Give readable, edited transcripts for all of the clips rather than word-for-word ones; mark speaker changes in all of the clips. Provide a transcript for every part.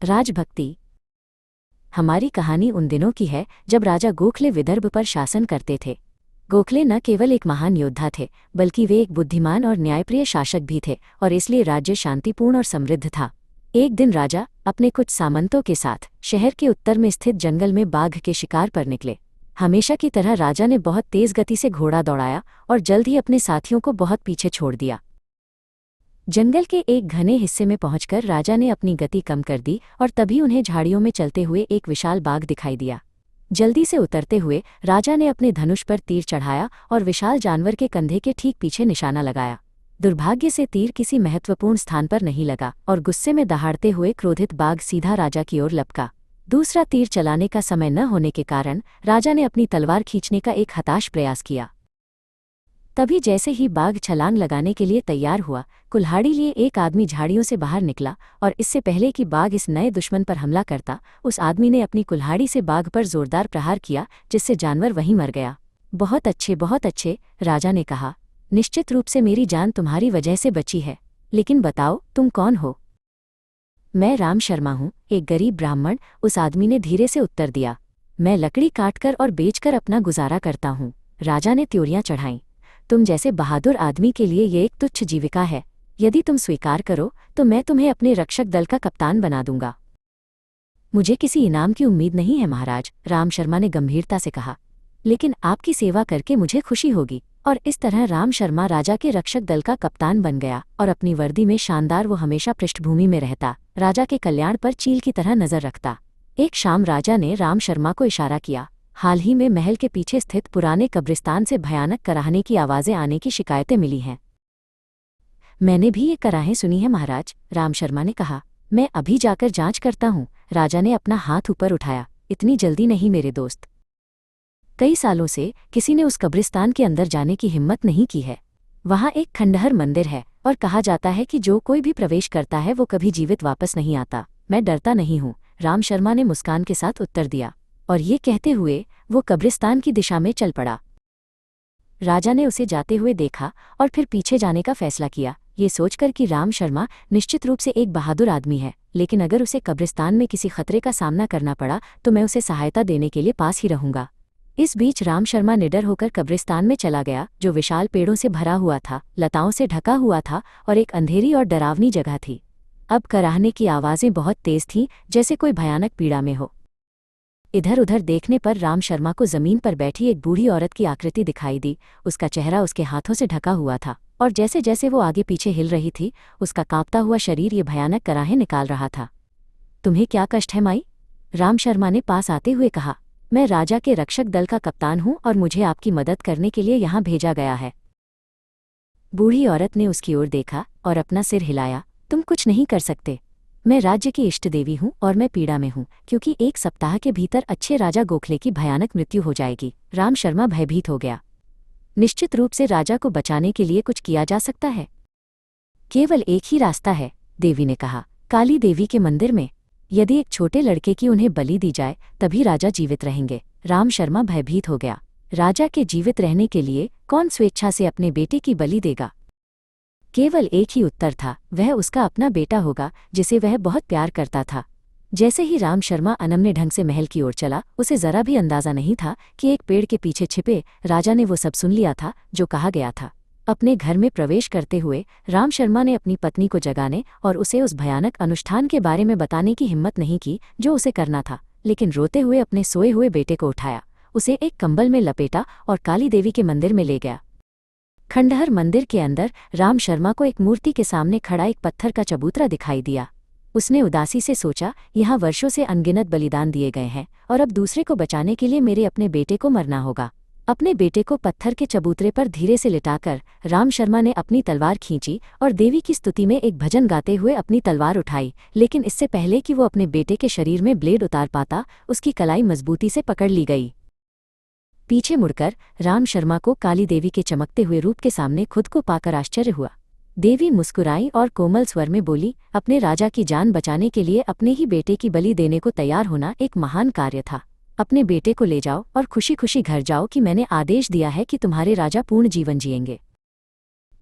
Speaker 1: राजभक्ति। हमारी कहानी उन दिनों की है जब राजा गोखले विदर्भ पर शासन करते थे। गोखले न केवल एक महान योद्धा थे, बल्कि वे एक बुद्धिमान और न्यायप्रिय शासक भी थे, और इसलिए राज्य शांतिपूर्ण और समृद्ध था। एक दिन राजा अपने कुछ सामंतों के साथ शहर के उत्तर में स्थित जंगल में बाघ के शिकार पर निकले। हमेशा की तरह राजा ने बहुत तेज गति से घोड़ा दौड़ाया और जल्द ही अपने साथियों को बहुत पीछे छोड़ दिया। जंगल के एक घने हिस्से में पहुंचकर राजा ने अपनी गति कम कर दी और तभी उन्हें झाड़ियों में चलते हुए एक विशाल बाघ दिखाई दिया। जल्दी से उतरते हुए राजा ने अपने धनुष पर तीर चढ़ाया और विशाल जानवर के कंधे के ठीक पीछे निशाना लगाया। दुर्भाग्य से तीर किसी महत्वपूर्ण स्थान पर नहीं लगा और गुस्से में दहाड़ते हुए क्रोधित बाघ सीधा राजा की ओर लपका। दूसरा तीर चलाने का समय न होने के कारण राजा ने अपनी तलवार खींचने का एक हताश प्रयास किया। तभी जैसे ही बाघ छलांग लगाने के लिए तैयार हुआ, कुल्हाड़ी लिए एक आदमी झाड़ियों से बाहर निकला और इससे पहले कि बाघ इस नए दुश्मन पर हमला करता, उस आदमी ने अपनी कुल्हाड़ी से बाघ पर जोरदार प्रहार किया, जिससे जानवर वहीं मर गया। बहुत अच्छे, राजा ने कहा। निश्चित रूप से मेरी जान तुम्हारी वजह से बची है, लेकिन बताओ तुम कौन हो? मैं राम शर्मा हूँ, एक गरीब ब्राह्मण, उस आदमी ने धीरे से उत्तर दिया। मैं लकड़ी काटकर और बेचकर अपना गुजारा करता हूँ, राजा ने त्योरियां चढ़ाईं। तुम जैसे बहादुर आदमी के लिए ये एक तुच्छ जीविका है। यदि तुम स्वीकार करो तो मैं तुम्हें अपने रक्षक दल का कप्तान बना दूंगा। मुझे किसी इनाम की उम्मीद नहीं है महाराज, राम शर्मा ने गंभीरता से कहा, लेकिन आपकी सेवा करके मुझे खुशी होगी। और इस तरह राम शर्मा राजा के रक्षक दल का कप्तान बन गया और अपनी वर्दी में शानदार वो हमेशा पृष्ठभूमि में रहता, राजा के कल्याण पर चील की तरह नजर रखता। एक शाम राजा ने राम शर्मा को इशारा किया। हाल ही में महल के पीछे स्थित पुराने कब्रिस्तान से भयानक कराहने की आवाज़ें आने की शिकायतें मिली हैं। मैंने भी ये कराहें सुनी है महाराज, राम शर्मा ने कहा। मैं अभी जाकर जांच करता हूँ, राजा ने अपना हाथ ऊपर उठाया। इतनी जल्दी नहीं मेरे दोस्त। कई सालों से किसी ने उस कब्रिस्तान के अंदर जाने की हिम्मत नहीं की है। वहाँ एक खंडहर मंदिर है और कहा जाता है कि जो कोई भी प्रवेश करता है वो कभी जीवित वापस नहीं आता। मैं डरता नहीं हूँ, राम शर्मा ने मुस्कान के साथ उत्तर दिया, और ये कहते हुए वो कब्रिस्तान की दिशा में चल पड़ा। राजा ने उसे जाते हुए देखा और फिर पीछे जाने का फैसला किया, ये सोचकर कि राम शर्मा निश्चित रूप से एक बहादुर आदमी है, लेकिन अगर उसे कब्रिस्तान में किसी खतरे का सामना करना पड़ा तो मैं उसे सहायता देने के लिए पास ही रहूंगा। इस बीच राम शर्मा निडर होकर कब्रिस्तान में चला गया, जो विशाल पेड़ों से भरा हुआ था, लताओं से ढका हुआ था और एक अंधेरी और डरावनी जगह थी। अब कराहने की आवाज़ें बहुत तेज थीं, जैसे कोई भयानक पीड़ा में हो। इधर उधर देखने पर राम शर्मा को जमीन पर बैठी एक बूढ़ी औरत की आकृति दिखाई दी। उसका चेहरा उसके हाथों से ढका हुआ था और जैसे जैसे वो आगे पीछे हिल रही थी, उसका कांपता हुआ शरीर ये भयानक कराहें निकाल रहा था। तुम्हें क्या कष्ट है माई? राम शर्मा ने पास आते हुए कहा। मैं राजा के रक्षक दल का कप्तान हूँ और मुझे आपकी मदद करने के लिए यहाँ भेजा गया है। बूढ़ी औरत ने उसकी ओर देखा और अपना सिर हिलाया। तुम कुछ नहीं कर सकते। मैं राज्य की इष्ट देवी हूँ और मैं पीड़ा में हूँ, क्योंकि एक सप्ताह के भीतर अच्छे राजा गोखले की भयानक मृत्यु हो जाएगी। राम शर्मा भयभीत हो गया। निश्चित रूप से राजा को बचाने के लिए कुछ किया जा सकता है। केवल एक ही रास्ता है, देवी ने कहा, काली देवी के मंदिर में। यदि एक छोटे लड़के की उन्हें बलि दी जाए तभी राजा जीवित रहेंगे। राम शर्मा भयभीत हो गया। राजा के जीवित रहने के लिए कौन स्वेच्छा से अपने बेटे की बलि देगा? केवल एक ही उत्तर था, वह उसका अपना बेटा होगा जिसे वह बहुत प्यार करता था। जैसे ही राम शर्मा अनमने ढंग से महल की ओर चला, उसे जरा भी अंदाजा नहीं था कि एक पेड़ के पीछे छिपे राजा ने वो सब सुन लिया था जो कहा गया था। अपने घर में प्रवेश करते हुए राम शर्मा ने अपनी पत्नी को जगाने और उसे उस भयानक अनुष्ठान के बारे में बताने की हिम्मत नहीं की जो उसे करना था, लेकिन रोते हुए अपने सोए हुए बेटे को उठाया, उसे एक कंबल में लपेटा और काली देवी के मंदिर में ले गया। खंडहर मंदिर के अंदर राम शर्मा को एक मूर्ति के सामने खड़ा एक पत्थर का चबूतरा दिखाई दिया। उसने उदासी से सोचा, यहाँ वर्षों से अनगिनत बलिदान दिए गए हैं और अब दूसरे को बचाने के लिए मेरे अपने बेटे को मरना होगा। अपने बेटे को पत्थर के चबूतरे पर धीरे से लिटाकर राम शर्मा ने अपनी तलवार खींची और देवी की स्तुति में एक भजन गाते हुए अपनी तलवार उठाई, लेकिन इससे पहले कि वो अपने बेटे के शरीर में ब्लेड उतार पाता, उसकी कलाई मजबूती से पकड़ ली गई। पीछे मुड़कर राम शर्मा को काली देवी के चमकते हुए रूप के सामने खुद को पाकर आश्चर्य हुआ। देवी मुस्कुराई और कोमल स्वर में बोली, अपने राजा की जान बचाने के लिए अपने ही बेटे की बलि देने को तैयार होना एक महान कार्य था। अपने बेटे को ले जाओ और खुशी खुशी घर जाओ कि मैंने आदेश दिया है कि तुम्हारे राजा पूर्ण जीवन जिएंगे।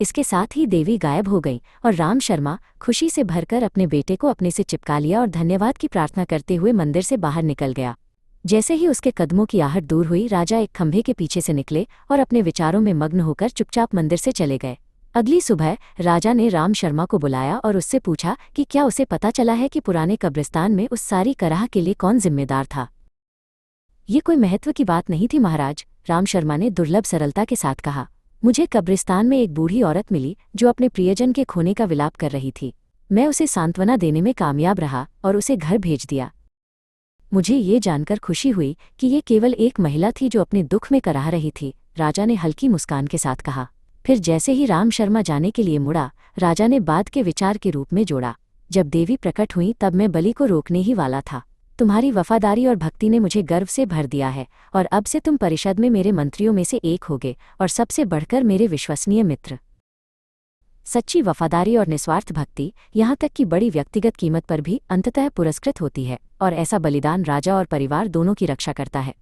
Speaker 1: इसके साथ ही देवी गायब हो गई और राम शर्मा खुशी से भरकर अपने बेटे को अपने से चिपका लिया और धन्यवाद की प्रार्थना करते हुए मंदिर से बाहर निकल गया। जैसे ही उसके कदमों की आहट दूर हुई, राजा एक खंभे के पीछे से निकले और अपने विचारों में मग्न होकर चुपचाप मंदिर से चले गए। अगली सुबह राजा ने राम शर्मा को बुलाया और उससे पूछा कि क्या उसे पता चला है कि पुराने कब्रिस्तान में उस सारी कराह के लिए कौन जिम्मेदार था। ये कोई महत्व की बात नहीं थी महाराज, राम शर्मा ने दुर्लभ सरलता के साथ कहा। मुझे कब्रिस्तान में एक बूढ़ी औरत मिली जो अपने प्रियजन के खोने का विलाप कर रही थी। मैं उसे सांत्वना देने में कामयाब रहा और उसे घर भेज दिया। मुझे ये जानकर खुशी हुई कि ये केवल एक महिला थी जो अपने दुख में कराह रही थी, राजा ने हल्की मुस्कान के साथ कहा। फिर जैसे ही राम शर्मा जाने के लिए मुड़ा, राजा ने बाद के विचार के रूप में जोड़ा, जब देवी प्रकट हुई तब मैं बलि को रोकने ही वाला था। तुम्हारी वफादारी और भक्ति ने मुझे गर्व से भर दिया है और अब से तुम परिषद में मेरे मंत्रियों में से एक होगे और सबसे बढ़कर मेरे विश्वसनीय मित्र। सच्ची वफादारी और निस्वार्थ भक्ति, यहाँ तक कि बड़ी व्यक्तिगत कीमत पर भी अंततः पुरस्कृत होती है और ऐसा बलिदान राजा और परिवार दोनों की रक्षा करता है।